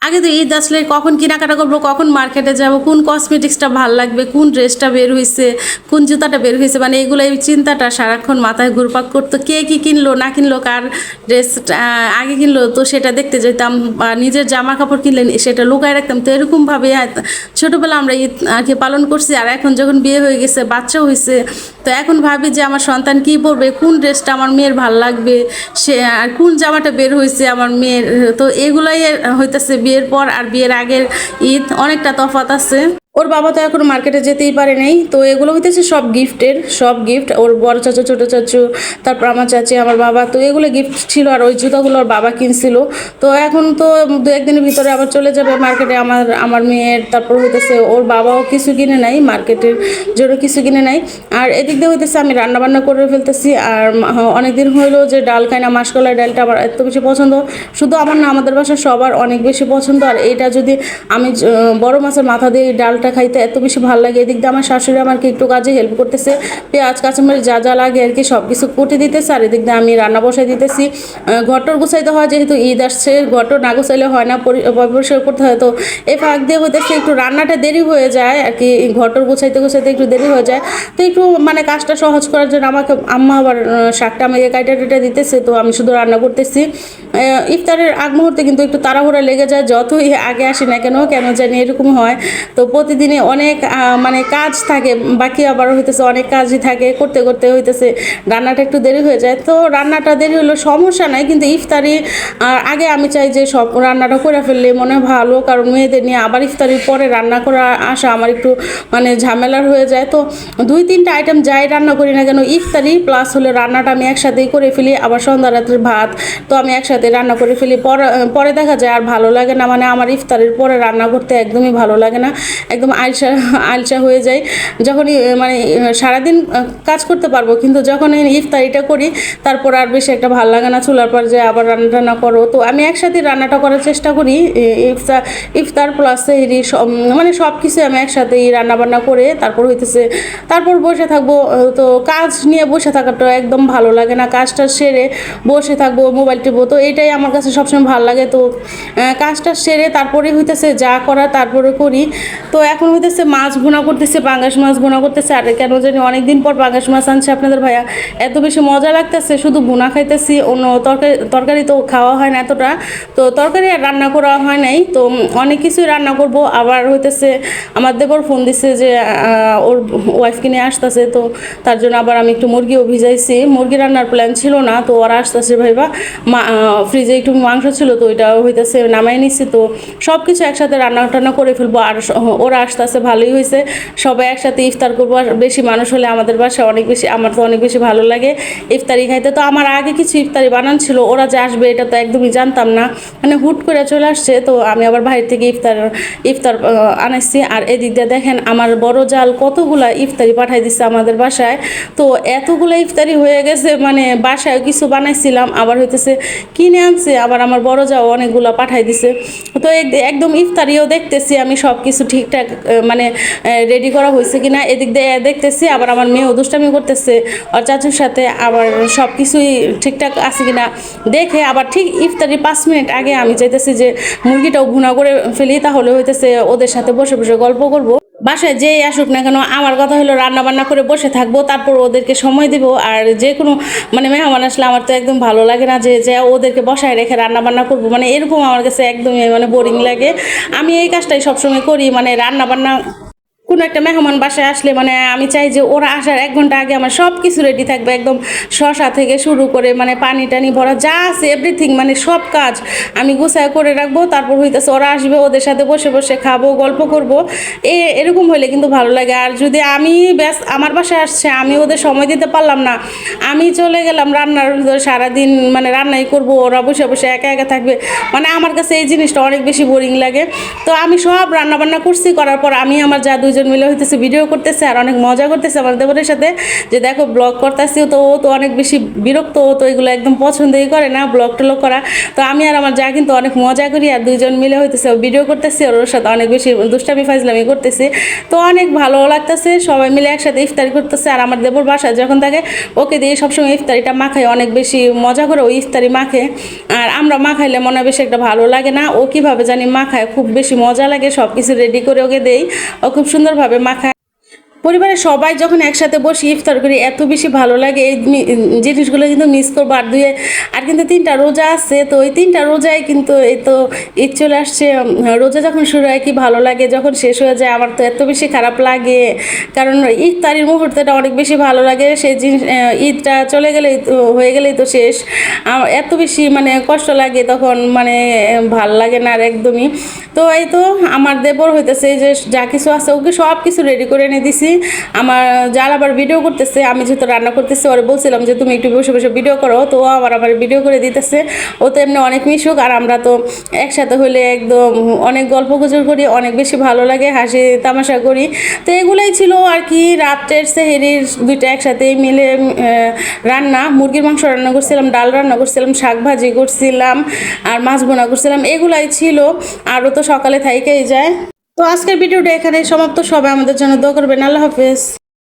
আগে তো ঈদ আসলে কখন কেনাকাটা করবো, কখন মার্কেটে যাব, কোন কসমেটিক্সটা ভাল লাগবে, কোন ড্রেসটা বের হয়েছে, কোন জুতাটা বের হয়েছে, মানে এগুলো এই চিন্তাটা সারাক্ষণ মাথায় ঘুরপাক করতো। কে কী কিনলো না কিনলো, কার ড্রেস আগে কিনলো, তো সেটা দেখতে যেতাম। বা নিজের জামা কাপড় কিনলে সেটা লুকায় রাখতাম। তো এরকমভাবে ছোটোবেলা আমরা ঈদ আর কি পালন করছি। আর এখন যখন বিয়ে হয়ে গেছে, বাচ্চাও হয়েছে, তো এখন ভাবি যে আমার সন্তান কী পরবে, কোন ড্রেসটা আমার মেয়ের ভাল লাগবে, সে আর কোন জামাটা বের হয়েছে আমার মেয়ের। তো এগুলাই হইতেছে বিয়ের পর আর বিয়ের আগের ঈদ অনেকটা তফাৎ আছে। ওর বাবা তো এখন মার্কেটে যেতেই পারে নাই, তো এগুলো হইতেছে সব গিফটের, সব গিফট। ওর বড় চাচু, ছোটো চাচু, তারপর আমার চাচি, আমার বাবা, তো এগুলো গিফট ছিল। আর ওই জুতাগুলো ওর বাবা কিনছিল। তো এখন তো দু একদিনের ভিতরে আবার চলে যাবে মার্কেটে আমার আমার মেয়ের। তারপর হইতেছে ওর বাবাও কিছু কিনে নাই, মার্কেটের জন্য কিছু কিনে নাই। আর এদিক দিয়ে হইতেছে আমি রান্নাবান্না করে ফেলতেছি। আর অনেকদিন হইলো যে ডাল খাই না, মাসকলাই ডালটা আমার এত বেশি পছন্দ। শুধু আমার না, আমাদের বাসার সবার অনেক বেশি পছন্দ। আর এইটা যদি আমি বড় মাছের মাথা দিয়ে এই ডালটা খাইতে এত বেশি ভালো লাগে। এদিক দিয়ে আমার শাশুড়ি আমাকে একটু কাজে হেল্প করতেছে, পেঁয়াজ কাঁচামরিচ যা যা লাগে আর কি সব কিছু কুটে দিতেছে। আর এদিক দিয়ে আমি রান্না বসাই দিতেছি। ঘটর গুছাইতে হয়, যেহেতু ঈদ আসছে, ঘটর না গুছাইলে হয় না, পরিষ্কার করতে হয়। তো এই ফাঁক দিয়ে হইতেছে একটু রান্নাটা দেরি হয়ে যায় আর কি, ঘটর গুছাইতে গুছাইতে একটু দেরি হয়ে যায়। তো একটু মানে কাজটা সহজ করার জন্য আমাকে আম্মা আবার শাকটা আমাকে কাইটা টেটা দিতেছে, তো আমি শুধু রান্না করতেছি। ইফতারের আগ মুহূর্তে কিন্তু একটু তাড়াহুড়া লেগে যায়, যতই আগে আসি না কেন, কেন জানি এরকম হয়। তো প্রতিদিনে অনেক মানে কাজ থাকে বাকি, আবার হইতেছে অনেক কাজই থাকে, করতে করতে হইতেছে রান্নাটা একটু দেরি হয়ে যায়। তো রান্নাটা দেরি হলো সমস্যা নাই, কিন্তু ইফতারি আগে আমি চাই যে সব রান্নাটা করে ফেললে মনে হয় ভালো, কারণ মেয়েদের নিয়ে আবার ইফতারির পরে রান্না করা আসা আমার একটু মানে ঝামেলার হয়ে যায়। তো দুই তিনটা আইটেম যাই রান্না করি না কেন, ইফতারি প্লাস হলে রান্নাটা আমি একসাথেই করে ফেলি। আবার সন্ধ্যা রাত্রের ভাত তো আমি একসাথে রান্না করে ফেলি। পরে পরে দেখা যায় আর ভালো লাগে না, মানে আমার ইফতারের পরে রান্না করতে একদমই ভালো লাগে না, একদম আলসা আলসা হয়ে যায়। যখনই মানে সারাদিন কাজ করতে পারবো, কিন্তু যখন ইফতারিটা করি তারপর আর বেশি একটা ভালো লাগে না, চুলার পর যে আবার রান্না টান্না করো। তো আমি একসাথে রান্নাটা করার চেষ্টা করি, ইফতার প্লাস সেহরি সব মানে সব কিছু আমি একসাথেই রান্না বান্না করে তারপর হইতেছে তারপর বসে থাকবো। তো কাজ নিয়ে বসে থাকাটা একদম ভালো লাগে না, কাজটা সেরে বসে থাকবো মোবাইল টিপবো, তো এটাই আমার কাছে সবসময় ভালো লাগে। তো কাজটা সেরে তারপরে হইতেছে যা করা তারপরে করি। তো এখন হইতেছে মাছ ভুনা করতেছে, পাঙ্গাস মাছ ভুনা করতেছে। আর কেন জানি অনেকদিন পর পাঙ্গাস মাছ আনছে আপনাদের ভাইয়া, এত বেশি মজা লাগতেছে, শুধু ভুনা খাইতেছি, অন্য তরকারি তরকারি তো খাওয়া হয় না এতটা। তো তরকারি আর রান্না করা হয় নাই, তো অনেক কিছুই রান্না করব। আবার হইতেছে আমার দেবর ফোন দিছে যে ওর ওয়াইফকে নিয়ে আসতেছে, তো তার জন্য আবার আমি একটু মুরগিও ভিজাইছি। মুরগি রান্নার প্ল্যান ছিল না, তো ওরা আসতেছে ভাইবা, ফ্রিজে একটু মাংস ছিল, তো ওইটা হইতেছে নামাই নিচ্ছি। তো সব কিছু একসাথে রান্না টান্না করে ফেলবো। আর ওরা আসতেছে, ভালোই হয়েছে, সবাই একসাথে ইফতার করবো। আর বেশি মানুষ হলে আমাদের বাসায় অনেক বেশি, আমার তো অনেক বেশি ভালো লাগে ইফতারি খাইতে। তো আমার আগে কিছু ইফতারি বানান ছিল, ওরা যে আসবে এটা তো একদমই জানতাম না, মানে হুট করে চলে আসছে। তো আমি আবার বাইরে থেকে ইফতার ইফতার আনাইছি। আর এদিক দিয়ে দেখেন আমার বড় জাল কতগুলা ইফতারি পাঠাই দিচ্ছে আমাদের বাসায়। তো এতগুলো ইফতারি হয়ে গেছে, মানে বাসায় কিছু বানাইছিলাম, আবার হইতেছে কিনে আনছে, আবার আমার বড় যাও অনেকগুলো পাঠাই দিছে। তো একদম ইফতারিও দেখতেছি আমি সব কিছু ঠিকঠাক মানে রেডি করা হয়েছে কিনা, এদিক দিয়ে দেখতেছি। আবার আমার মেয়েও দুষ্টামি করতেছে আর চাচুর সাথে, আবার সব কিছুই ঠিকঠাক আছে কিনা দেখে আবার ঠিক ইফতারি 5 মিনিট আগে আমি চাইতেছি যে মুরগিটাও ভুনা করে ফেলি, তাহলে হইতেছে ওদের সাথে বসে বসে গল্প করব। বাসায় যেই আসুক না কেন, আমার কথা হলো রান্না বান্না করে বসে থাকবো, তারপর ওদেরকে সময় দিব। আর যে কোনো মানে মেহমান আসলে আমার তো একদম ভালো লাগে না যে যে ওদেরকে বসায় রেখে রান্না বান্না করবো, মানে এরকম আমার কাছে একদমই মানে বোরিং লাগে। আমি এই কাজটাই সবসময় করি, মানে রান্না বান্না কোনো একটা মেহমান বাসায় আসলে মানে আমি চাই যে ওরা আসার 1 ঘন্টা আগে আমার সব কিছু রেডি থাকবে, একদম শসা থেকে শুরু করে মানে পানি টানি ভরা যা আছে এভরিথিং, মানে সব কাজ আমি গুছায় করে রাখবো। তারপর হইতেছে ওরা আসবে, ওদের সাথে বসে বসে খাবো, গল্প করবো, এরকম হলে কিন্তু ভালো লাগে। আর যদি আমি ব্যাস আমার বাসায় আসছে, আমি ওদের সময় দিতে পারলাম না, আমি চলে গেলাম রান্নার ভিতরে, সারাদিন মানে রান্নাই করবো, ওরা বসে বসে একা একা থাকবে, মানে আমার কাছে এই জিনিসটা অনেক বেশি বোরিং লাগে। তো আমি সব রান্না বান্না করছি, করার পর আমি আমার যা দুইজন দুজন মিলে হইতেছে ভিডিও করতেছে আর অনেক মজা করতেছে আমার দেবরের সাথে, যে দেখো ব্লগ করতেছি। তো ও তো অনেক বেশি বিরক্ত, ও তো এগুলো একদম পছন্দই করে না ব্লগ টলগ করা। তো আমি আর আমার যা কিন্তু অনেক মজা করি আর দুজন মিলে হইতেছে ভিডিও করতেছি আর ওর সাথে অনেক বেশি দুষ্টামি ফাজলামি করতেছি। তো অনেক ভালো লাগতেছে, সবাই মিলে একসাথে ইফতারি করতেছে। আর আমার দেবর বাসায় যখন থাকে ওকে দিয়ে সবসময় ইফতারিটা মাখাই, অনেক বেশি মজা করে ওই ইফতারি মাখে। আর আমরা মাখাইলে মনে হয় বেশি একটা ভালো লাগে না, ও কীভাবে জানি মাখায়, খুব বেশি মজা লাগে। সব কিছু রেডি করে ওকে দেই, ও খুব সুন্দরভাবে মাখায়। পরিবারের সবাই যখন একসাথে বসে ইফতার করি এত বেশি ভালো লাগে। এই জিনিসগুলো কিন্তু মিস করবো। আর কিন্তু 3টা রোজা আছে, তো ওই 3টা রোজায় কিন্তু এই তো ঈদ চলে আসছে। রোজা যখন শুরু হয় কি ভালো লাগে, যখন শেষ হয়ে যায় আমার তো এত বেশি খারাপ লাগে। কারণ ইফতারির মুহূর্তটা অনেক বেশি ভালো লাগে, সেই জিনিস ঈদটা চলে গেলেই তো হয়ে গেলেই তো শেষ। আমার এত বেশি মানে কষ্ট লাগে তখন, মানে ভাল লাগে না আর একদমই। তো এই তো আমার দেবর হইতেছে যে যা কিছু আছে ওকে সব কিছু রেডি করে এনে দিছি। আমার যার আবার ভিডিও করতেছে, আমি যেহেতু রান্না করতেছি ওরে বলছিলাম যে তুমি একটু বসে বসে ভিডিও করো, তো আবার ভিডিও করে দিতেছে। ও তো এমনি অনেক মিশুক, আর আমরা তো একসাথে হলে একদম অনেক গল্প গুজর করি, অনেক বেশি ভালো লাগে, হাসি তামাশা করি। তো এগুলোই ছিল আর কি রাত্রের সেহরির দুইটা একসাথে মিলে রান্না। মুরগির মাংস রান্না করছিলাম, ডাল রান্না করছিলাম, শাক ভাজি করছিলাম, আর মাছ ভুনা করছিলাম, এগুলাই ছিল। আরও তো সকালে থাইকেই যায়। তো আজকের ভিডিওটা এখানে সমাপ্ত। সবাই আমাদের জন্য দোয়া করবেন। আল্লাহ হাফেজ।